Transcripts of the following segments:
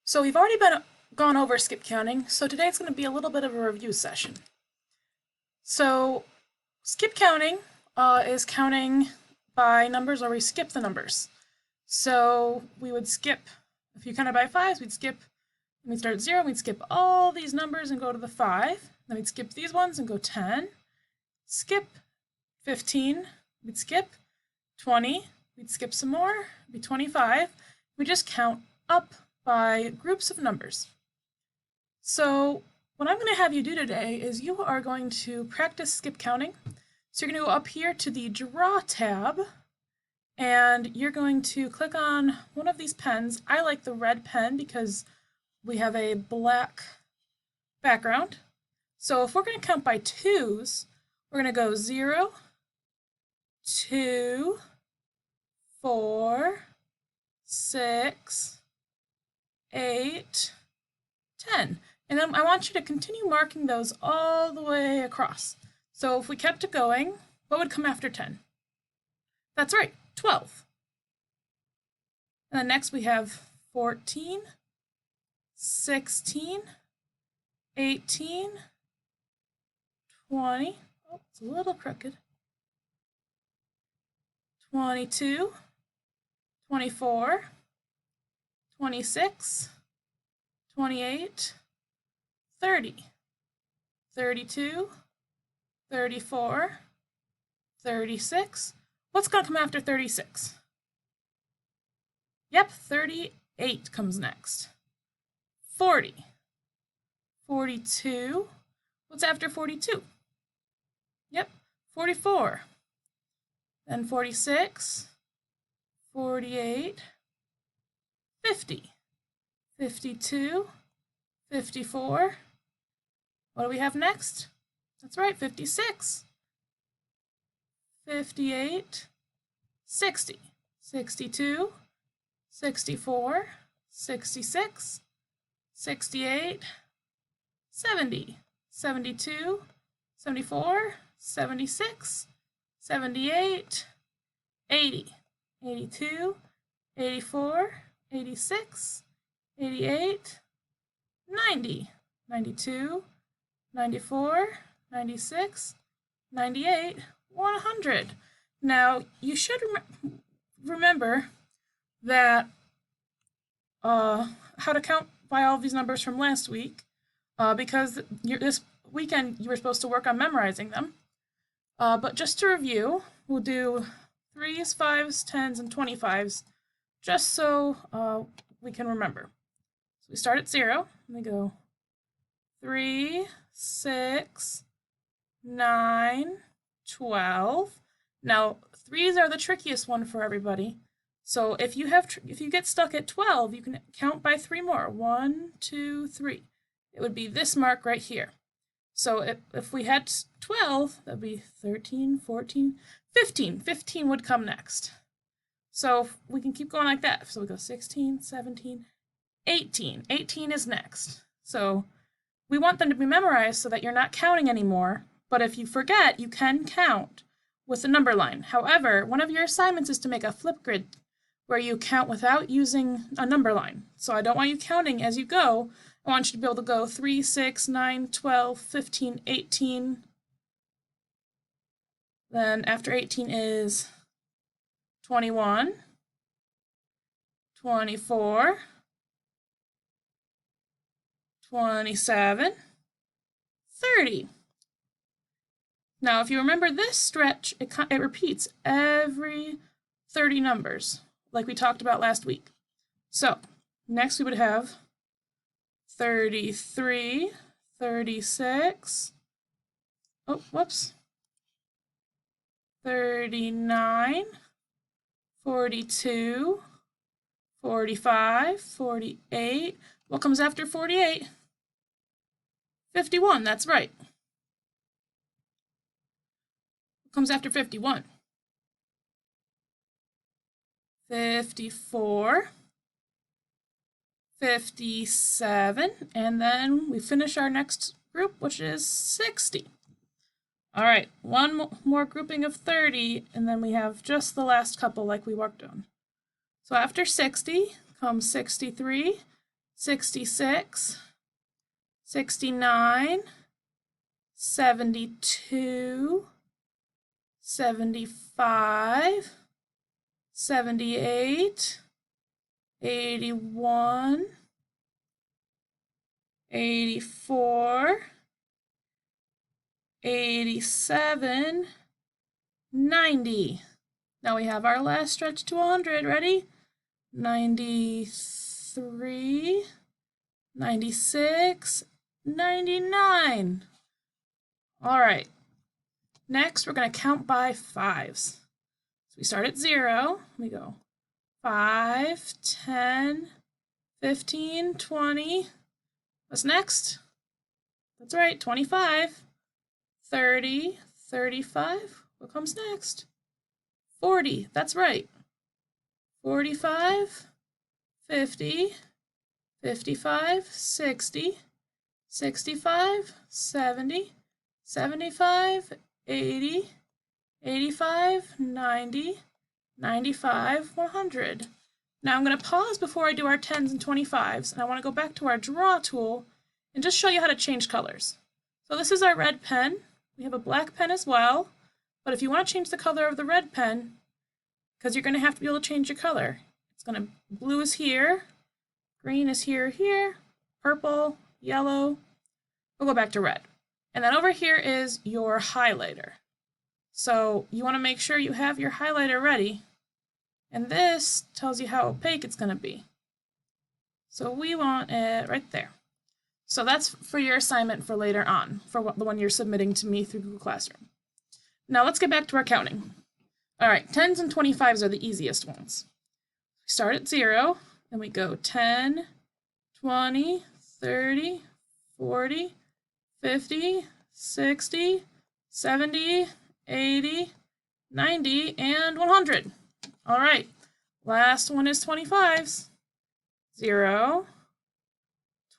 So we've already gone over skip counting, so today's going to be a little bit of a review session. So skip counting is counting by numbers where we skip the numbers. So we would skip, if you counted by fives, we'd skip, and we'd start at 0, we'd skip all these numbers and go to the 5. Then we'd skip these ones and go 10. Skip 15, we'd skip 20, we'd skip some more, it'd be 25. We just count up by groups of numbers. So what I'm going to have you do today is you are going to practice skip counting. So you're going to go up here to the Draw tab, and you're going to click on one of these pens. I like the red pen because we have a black background. So if we're going to count by twos, we're going to go 0, 2, 4, 6, 8, 10. And then I want you to continue marking those all the way across. So if we kept it going, what would come after 10? That's right, 12. And then next we have 14, 16, 18, 20. Oh, it's a little crooked. 22, 24, 26, 28, 30, 32, 34, 36. What's going to come after 36? Yep, 38 comes next. 40, 42. What's after 42? Yep, 44. Then 46, 48, 50, 52, 54. What do we have next? That's right, 56, 58, 60, 62, 64, 66, 68, 70, 72, 74, 76, 78, 80, 82, 84, 86, 88, 90, 92, 94, 96, 98, 100. Now, you should remember that how to count by all of these numbers from last week, because this weekend you were supposed to work on memorizing them. But just to review, we'll do 3s, 5s, 10s, and 25s, just so we can remember. So we start at 0, and we go 3, 6, 9, 12. Now, 3s are the trickiest one for everybody. So if you get stuck at 12, you can count by 3 more. 1, 2, 3. It would be this mark right here. So if we had 12, that would be 13, 14, 15. 15 would come next. So we can keep going like that. So we go 16, 17, 18. 18 is next. So we want them to be memorized so that you're not counting anymore. But if you forget, you can count with the number line. However, one of your assignments is to make a Flipgrid where you count without using a number line. So I don't want you counting as you go. I want you to be able to go 3, 6, 9, 12, 15, 18. Then after 18 is 21, 24, 27, 30. Now, if you remember this stretch, it repeats every 30 numbers, like we talked about last week. So, next we would have 33, 36, oh, whoops, 39, 42, 45, 48. What comes after 48? 51, that's right. What comes after 51? 54, 57, and then we finish our next group, which is 60. All right, one more grouping of 30, and then we have just the last couple like we worked on. So after 60 comes 63, 66, 69, 72, 75, 78, 81, 84, 87, 90. Now we have our last stretch to 100. Ready? 93, 96, 99. All right. Next, we're going to count by fives. So we start at 0. We go 5, 10, 15, 20. What's next? That's right, 25. 30, 35. What comes next? 40. That's right. 45, 50, 55, 60, 65, 70, 75, 80, 85, 90, 95, 100. Now I'm going to pause before I do our 10s and 25s, and I want to go back to our draw tool and just show you how to change colors. So this is our red pen. We have a black pen as well, but if you want to change the color of the red pen, because you're going to have to be able to change your color, it's going to, blue is here, green is here, purple, yellow. We'll go back to red. And then over here is your highlighter. So you want to make sure you have your highlighter ready. And this tells you how opaque it's going to be. So we want it right there. So that's for your assignment for later on, for the one you're submitting to me through Google Classroom. Now let's get back to our counting. All right, 10s and 25s are the easiest ones. We start at 0, and we go 10, 20, 30, 40, 50, 60, 70, 80, 90, and 100. All right, last one is 25s. 0,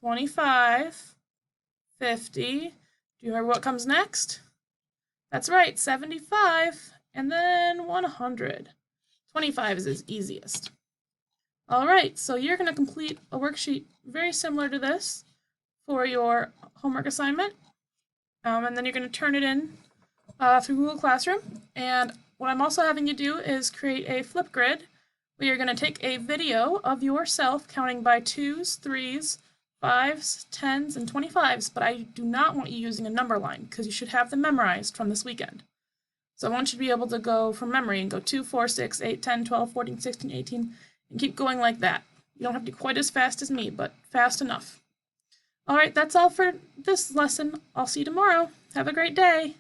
25, 50. Do you remember what comes next? That's right, 75, and then 100. 25 is easiest. All right, so you're going to complete a worksheet very similar to this for your homework assignment, and then you're going to turn it in through Google Classroom. And what I'm also having you do is create a Flipgrid where you're going to take a video of yourself counting by 2s, 3s, 5s, 10s, and 25s, but I do not want you using a number line because you should have them memorized from this weekend. So I want you to be able to go from memory and go 2, 4, 6, 8, 10, 12, 14, 16, 18, and keep going like that. You don't have to be quite as fast as me, but fast enough. All right, that's all for this lesson. I'll see you tomorrow. Have a great day.